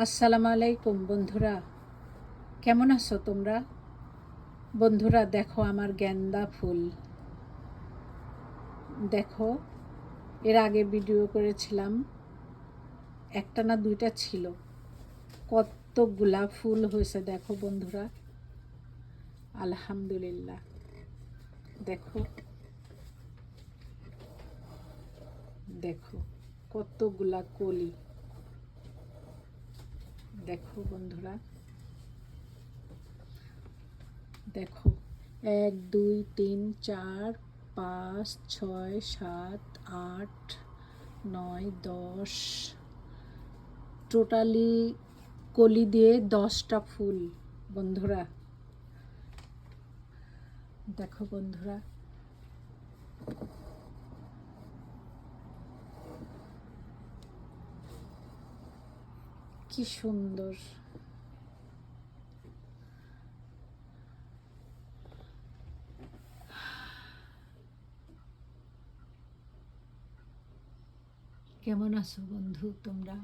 আসসালামু আলাইকুম বন্ধুরা, কেমন আছো তোমরা? বন্ধুরা দেখো আমার গেন্দা ফুল, দেখো এর আগে ভিডিও করেছিলাম, একটা না দুইটা ছিল, কতগুলা ফুল হয়েছে দেখো বন্ধুরা, আলহামদুলিল্লাহ। দেখো দেখো কতগুলা কলি, দেখো বন্ধুরা, দেখো 1 2 3 4 5 6 7 8 9 10, টোটালি কলি দিয়ে 10টা ফুল বন্ধুরা। দেখো বন্ধুরা, কি সুন্দর। কেমন আছো বন্ধু তোমরা?